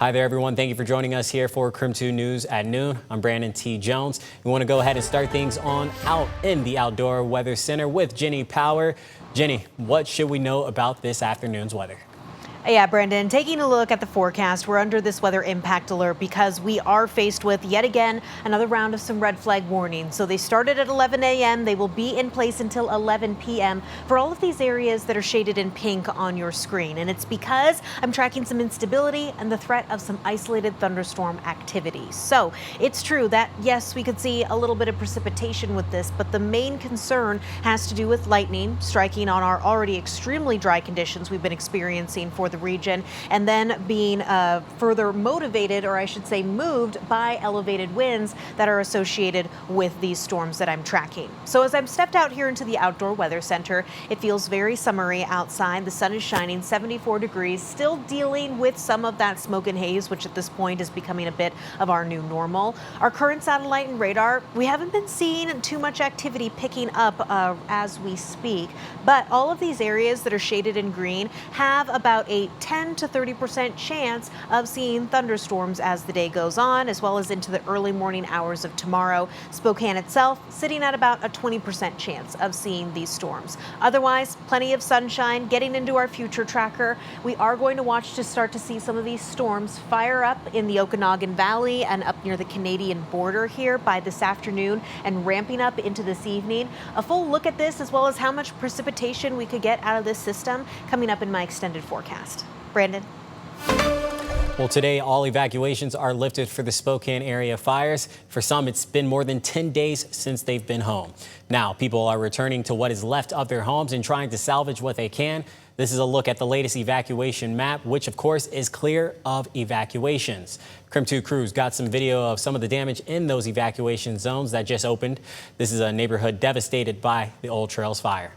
Hi there, everyone. Thank you for joining us here for KREM 2 News at noon. I'm Brandon T. Jones. We want to go ahead and start things out in the Outdoor Weather Center with Jenny Power. Jenny, what should we know about this afternoon's weather? Yeah, Brandon, taking a look at the forecast, we're under this weather impact alert because we are faced with, yet again, another round of some red flag warnings. So they started at 11 a.m. They will be in place until 11 p.m. for all of these areas that are shaded in pink on your screen. And it's because I'm tracking some instability and the threat of some isolated thunderstorm activity. So it's true that, yes, we could see a little bit of precipitation with this, but the main concern has to do with lightning striking on our already extremely dry conditions we've been experiencing for the region, and then being further motivated, or I should say moved, by elevated winds that are associated with these storms that I'm tracking. So as I've stepped out here into the Outdoor Weather Center, it feels very summery outside. The sun is shining, 74 degrees, still dealing with some of that smoke and haze, which at this point is becoming a bit of our new normal. Our current satellite and radar, we haven't been seeing too much activity picking up as we speak, but all of these areas that are shaded in green have about a 10 to 30% chance of seeing thunderstorms as the day goes on, as well as into the early morning hours of tomorrow. Spokane itself sitting at about a 20% chance of seeing these storms. Otherwise, plenty of sunshine getting into our future tracker. We are going to watch to start to see some of these storms fire up in the Okanagan Valley and up near the Canadian border here by this afternoon and ramping up into this evening. A full look at this, as well as how much precipitation we could get out of this system, coming up in my extended forecast. Brandon. Well, today all evacuations are lifted for the Spokane Area Fires. For some, it's been more than 10 days since they've been home. Now, people are returning to what is left of their homes and trying to salvage what they can. This is a look at the latest evacuation map, which of course is clear of evacuations. KREM 2 crews got some video of some of the damage in those evacuation zones that just opened. This is a neighborhood devastated by the Old Trails fire.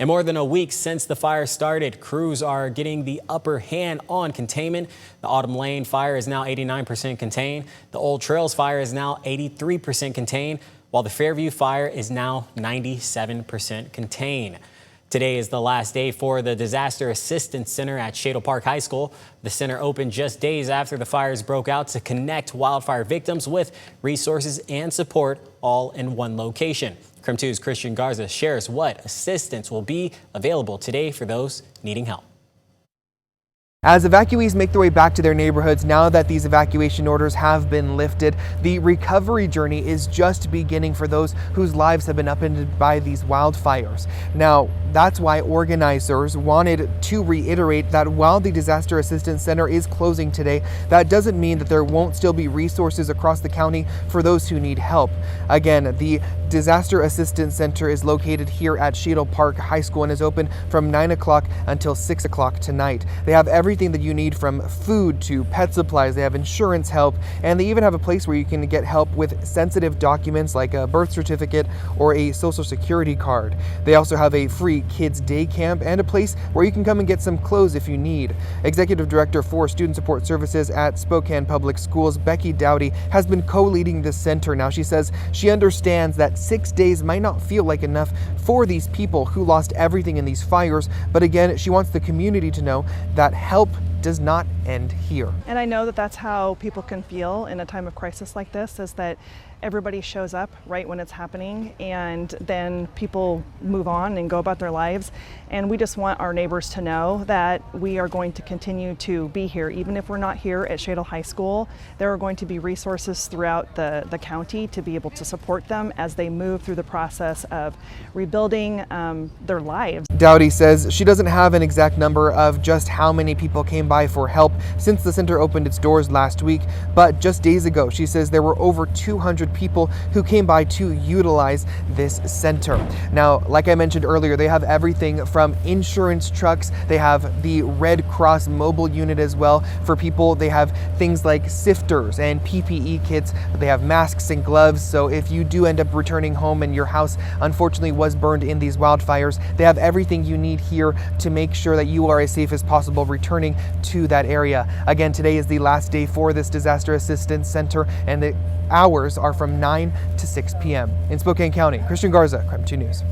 And more than a week since the fire started, crews are getting the upper hand on containment. The Autumn Lane fire is now 89% contained. The Old Trails fire is now 83% contained, while the Fairview fire is now 97% contained. Today is the last day for the Disaster Assistance Center at Shadle Park High School. The center opened just days after the fires broke out to connect wildfire victims with resources and support all in one location. KREM 2's Christian Garza shares what assistance will be available today for those needing help. As evacuees make their way back to their neighborhoods now that these evacuation orders have been lifted, the recovery journey is just beginning for those whose lives have been upended by these wildfires. Now, that's why organizers wanted to reiterate that while the Disaster Assistance Center is closing today, that doesn't mean that there won't still be resources across the county for those who need help. Again, the Disaster Assistance Center is located here at Shadle Park High School and is open from 9 o'clock until 6 o'clock tonight. They have everything that you need, from food to pet supplies. They have insurance help, and they even have a place where you can get help with sensitive documents like a birth certificate or a social security card. They also have a free kids day camp and a place where you can come and get some clothes if you need. Executive Director for Student Support Services at Spokane Public Schools, Becky Dowdy, has been co-leading this center. Now, she says she understands that 6 days might not feel like enough for these people who lost everything in these fires, but again, she wants the community to know that help does not end here. And I know that that's how people can feel in a time of crisis like this, is that everybody shows up right when it's happening, and then people move on and go about their lives. And we just want our neighbors to know that we are going to continue to be here. Even if we're not here at Shadle High School, there are going to be resources throughout the county to be able to support them as they move through the process of rebuilding their lives. Dowdy says she doesn't have an exact number of just how many people came by for help since the center opened its doors last week, but just days ago, she says there were over 200 people who came by to utilize this center. Now, like I mentioned earlier, they have everything from insurance trucks. They have the Red Cross mobile unit as well for people. They have things like sifters and PPE kits. They have masks and gloves. So if you do end up returning home and your house unfortunately was burned in these wildfires, they have everything you need here to make sure that you are as safe as possible returning to that area. Again, today is the last day for this Disaster Assistance Center, and the hours are from 9 to 6 p.m. In Spokane County, Christian Garza, KREM 2 News.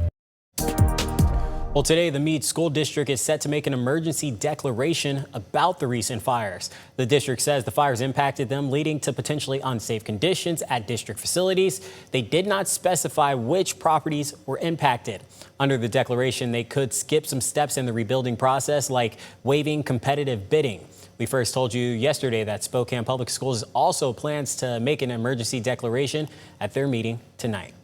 Well, today, the Meade School District is set to make an emergency declaration about the recent fires. The district says the fires impacted them, leading to potentially unsafe conditions at district facilities. They did not specify which properties were impacted. Under the declaration, they could skip some steps in the rebuilding process, like waiving competitive bidding. We first told you yesterday that Spokane Public Schools also plans to make an emergency declaration at their meeting tonight.